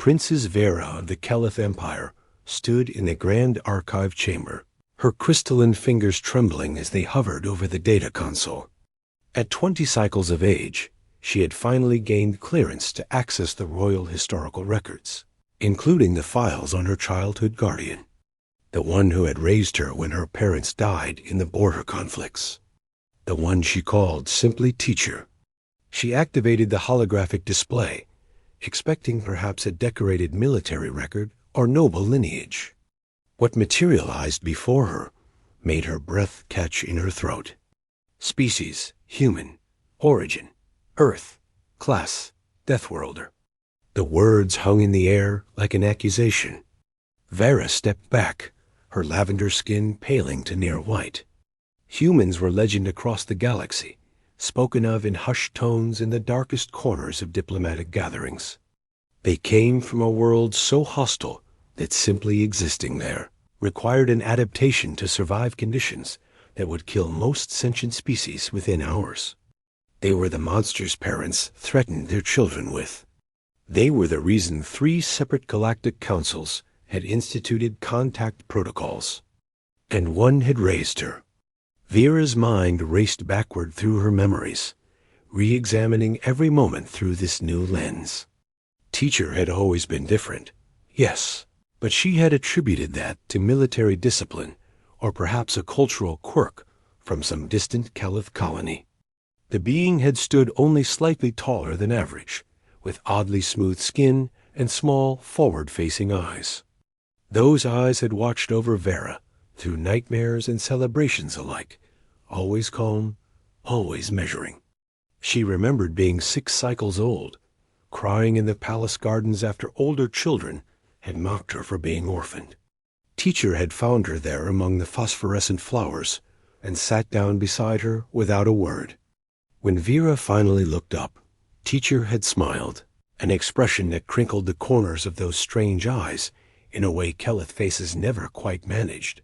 Princess Vera of the Kelith Empire stood in the Grand Archive Chamber, her crystalline fingers trembling as they hovered over the data console. At 20 cycles of age, she had finally gained clearance to access the royal historical records, including the files on her childhood guardian, the one who had raised her when her parents died in the border conflicts, the one she called simply Teacher. She activated the holographic display, expecting perhaps a decorated military record or noble lineage. What materialized before her made her breath catch in her throat. Species, human. Origin, Earth. Class, Deathworlder. The words hung in the air like an accusation. Vera stepped back, her lavender skin paling to near white. Humans were legend across the galaxy, spoken of in hushed tones in the darkest corners of diplomatic gatherings. They came from a world so hostile that simply existing there required an adaptation to survive conditions that would kill most sentient species within hours. They were the monsters parents threatened their children with. They were the reason 3 separate galactic councils had instituted contact protocols. And one had raised her. Vera's mind raced backward through her memories, re-examining every moment through this new lens. Teacher had always been different, yes, but she had attributed that to military discipline or perhaps a cultural quirk from some distant Kelith colony. The being had stood only slightly taller than average, with oddly smooth skin and small, forward-facing eyes. Those eyes had watched over Vera through nightmares and celebrations alike, always calm, always measuring. She remembered being 6 cycles old, crying in the palace gardens after older children had mocked her for being orphaned. Teacher had found her there among the phosphorescent flowers and sat down beside her without a word. When Vera finally looked up, Teacher had smiled, an expression that crinkled the corners of those strange eyes in a way Kelith faces never quite managed.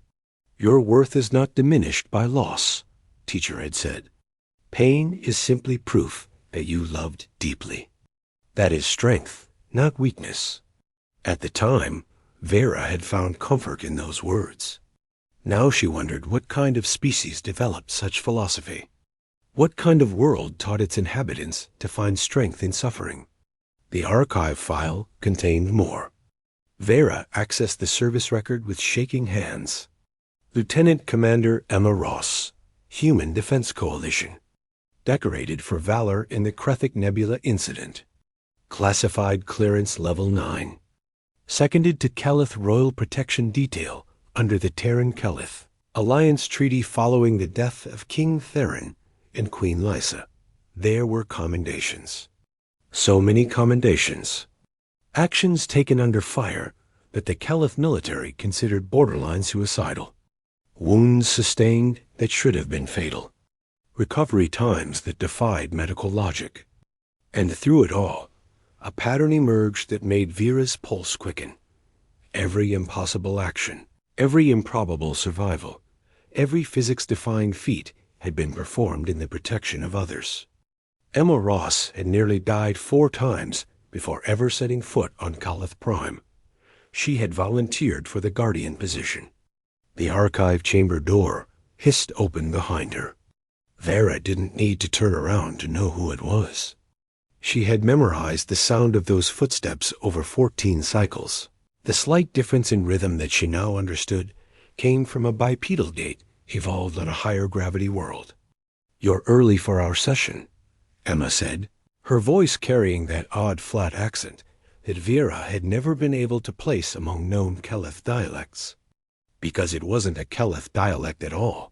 "Your worth is not diminished by loss," Teacher had said. "Pain is simply proof that you loved deeply. That is strength, not weakness." At the time, Vera had found comfort in those words. Now she wondered what kind of species developed such philosophy. What kind of world taught its inhabitants to find strength in suffering? The archive file contained more. Vera accessed the service record with shaking hands. Lieutenant Commander Emma Ross, Human Defense Coalition. Decorated for valor in the Krethic Nebula incident. Classified clearance level 9. Seconded to Kelith Royal Protection Detail under the Terran Kelith Alliance Treaty following the death of King Terran and Queen Lysa. There were commendations. So many commendations. Actions taken under fire that the Kelith military considered borderline suicidal. Wounds sustained that should have been fatal. Recovery times that defied medical logic. And through it all, a pattern emerged that made Vera's pulse quicken. Every impossible action, every improbable survival, every physics-defying feat had been performed in the protection of others. Emma Ross had nearly died 4 times before ever setting foot on Kelith Prime. She had volunteered for the Guardian position. The archive chamber door hissed open behind her. Vera didn't need to turn around to know who it was. She had memorized the sound of those footsteps over 14 cycles. The slight difference in rhythm that she now understood came from a bipedal gait evolved on a higher gravity world. "You're early for our session," Emma said, her voice carrying that odd flat accent that Vera had never been able to place among known Kelith dialects. Because it wasn't a Kelith dialect at all.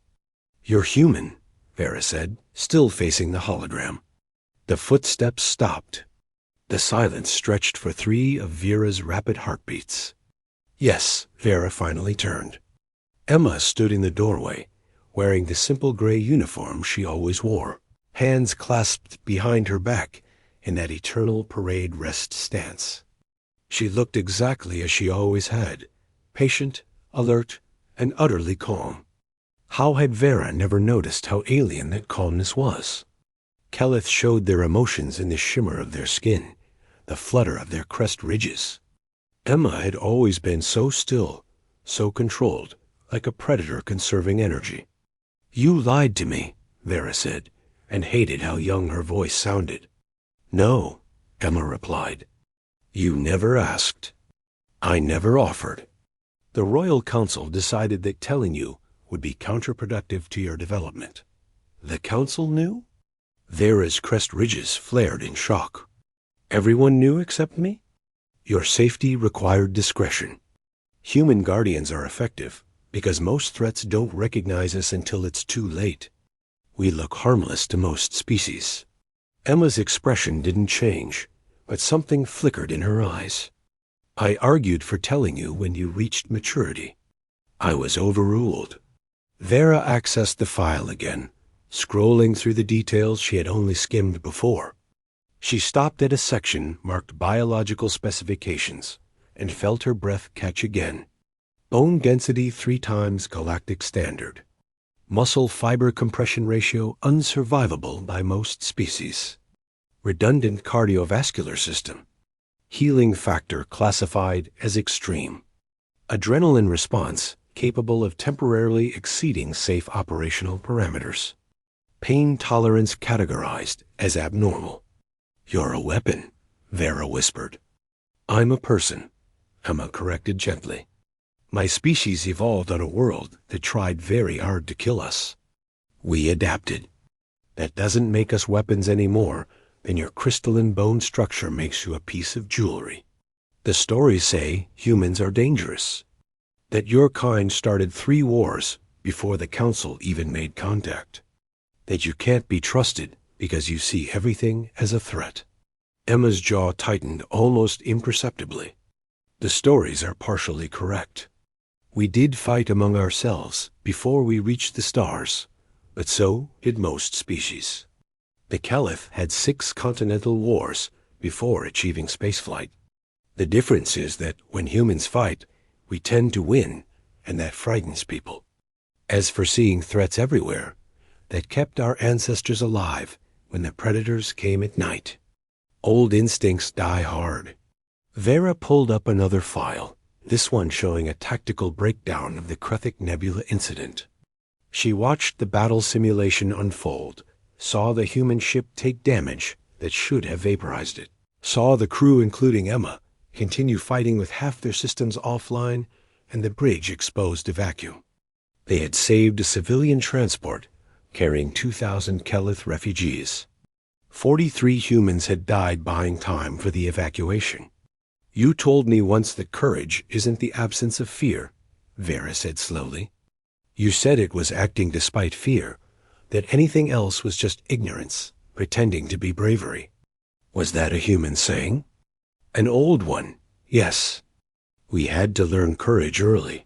"You're human," Vera said, still facing the hologram. The footsteps stopped. The silence stretched for 3 of Vera's rapid heartbeats. Yes, Vera finally turned. Emma stood in the doorway, wearing the simple gray uniform she always wore, hands clasped behind her back in that eternal parade rest stance. She looked exactly as she always had, patient, alert, and utterly calm. How had Vera never noticed how alien that calmness was? Kelith showed their emotions in the shimmer of their skin, the flutter of their crest ridges, Emma had always been so still, so controlled, like a predator conserving energy. "You lied to me," Vera said, and hated how young her voice sounded. "No," Emma replied. "You never asked. I never offered. The Royal Council decided that telling you would be counterproductive to your development." "The Council knew?" Vera's crest ridges flared in shock. "Everyone knew except me?" "Your safety required discretion. Human guardians are effective because most threats don't recognize us until it's too late. We look harmless to most species." Emma's expression didn't change, but something flickered in her eyes. "I argued for telling you when you reached maturity. I was overruled." Vera accessed the file again, scrolling through the details she had only skimmed before. She stopped at a section marked Biological Specifications and felt her breath catch again. Bone density 3 times galactic standard. Muscle fiber compression ratio unsurvivable by most species. Redundant cardiovascular system. Healing factor classified as extreme. Adrenaline response capable of temporarily exceeding safe operational parameters. Pain tolerance categorized as abnormal. "You're a weapon," Vera whispered. "I'm a person," Emma corrected gently. "My species evolved on a world that tried very hard to kill us. We adapted. That doesn't make us weapons any more than your crystalline bone structure makes you a piece of jewelry. The stories say humans are dangerous, that your kind started 3 wars before the Council even made contact, that you can't be trusted because you see everything as a threat." Emma's jaw tightened almost imperceptibly. "The stories are partially correct. We did fight among ourselves before we reached the stars, but so did most species. The Caliph had 6 continental wars before achieving spaceflight. The difference is that when humans fight, we tend to win, and that frightens people. As for seeing threats everywhere, that kept our ancestors alive when the predators came at night. Old instincts die hard." Vera pulled up another file, this one showing a tactical breakdown of the Kruthic Nebula incident. She watched the battle simulation unfold, saw the human ship take damage that should have vaporized it, saw the crew, including Emma, continue fighting with half their systems offline and the bridge exposed to vacuum. They had saved a civilian transport carrying 2,000 Kelith refugees. 43 humans had died buying time for the evacuation. "You told me once that courage isn't the absence of fear," Vera said slowly. "You said it was acting despite fear, that anything else was just ignorance, pretending to be bravery." "Was that a human saying?" "An old one, yes. We had to learn courage early.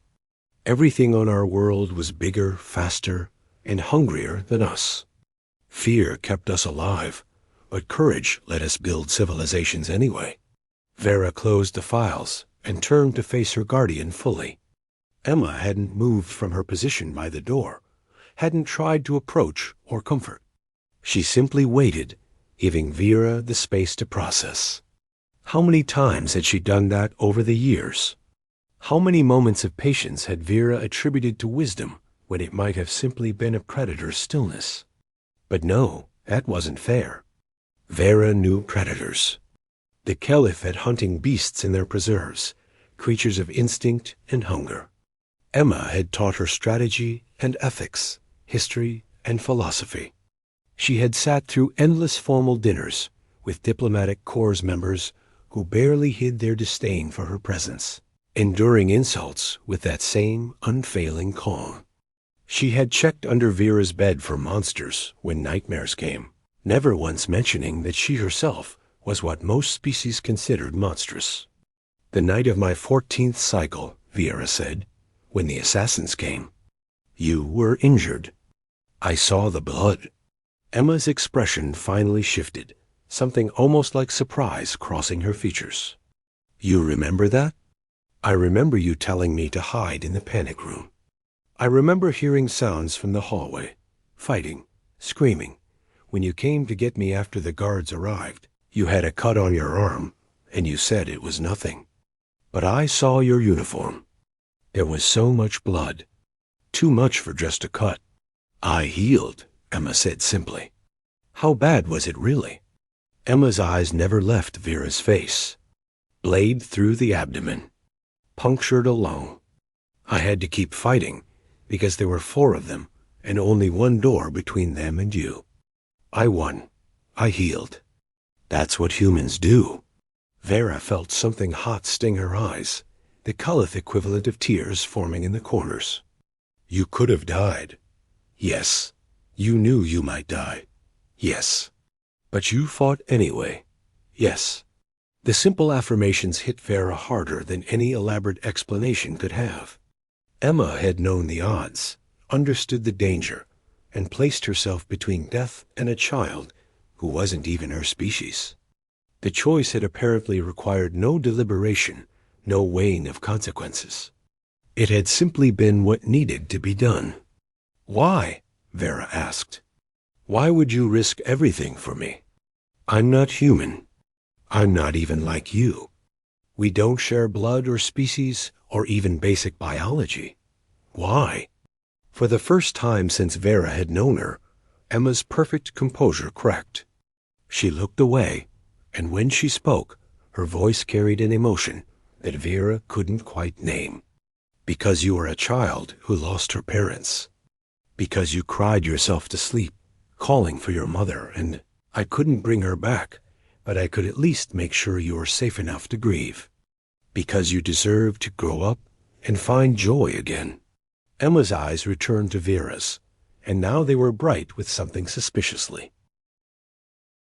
Everything on our world was bigger, faster, and hungrier than us. Fear kept us alive, but courage let us build civilizations anyway." Vera closed the files and turned to face her guardian fully. Emma hadn't moved from her position by the door, hadn't tried to approach or comfort. She simply waited, giving Vera the space to process. How many times had she done that over the years? How many moments of patience had Vera attributed to wisdom when it might have simply been a predator's stillness? But no, that wasn't fair. Vera knew predators. The Caliph had hunting beasts in their preserves, creatures of instinct and hunger. Emma had taught her strategy and ethics, history and philosophy. She had sat through endless formal dinners with diplomatic corps members who barely hid their disdain for her presence, enduring insults with that same unfailing calm. She had checked under Vera's bed for monsters when nightmares came, never once mentioning that she herself was what most species considered monstrous. "The night of my 14th cycle," Vera said, "when the assassins came. You were injured. I saw the blood." Emma's expression finally shifted, something almost like surprise crossing her features. "You remember that?" "I remember you telling me to hide in the panic room. I remember hearing sounds from the hallway, fighting, screaming. When you came to get me after the guards arrived, you had a cut on your arm, and you said it was nothing." But I saw your uniform. There was so much blood. Too much for just a cut. I healed, Emma said simply. How bad was it really? Emma's eyes never left Vera's face. Blade through the abdomen. Punctured a lung. I had to keep fighting, because there were 4 of them, and only one door between them and you. I won. I healed. That's what humans do. Vera felt something hot sting her eyes, the Cullith equivalent of tears forming in the corners. You could have died. Yes. You knew you might die. Yes. But you fought anyway. Yes. The simple affirmations hit Vera harder than any elaborate explanation could have. Emma had known the odds, understood the danger, and placed herself between death and a child who wasn't even her species. The choice had apparently required no deliberation, no weighing of consequences. It had simply been what needed to be done. Why? Vera asked. Why would you risk everything for me? I'm not human. I'm not even like you. We don't share blood or species or even basic biology. Why? For the first time since Vera had known her, Emma's perfect composure cracked. She looked away, and when she spoke, her voice carried an emotion that Vera couldn't quite name. Because you were a child who lost her parents. Because you cried yourself to sleep, calling for your mother, and I couldn't bring her back, but I could at least make sure you were safe enough to grieve. Because you deserve to grow up and find joy again. Emma's eyes returned to Vera's, and now they were bright with something suspiciously.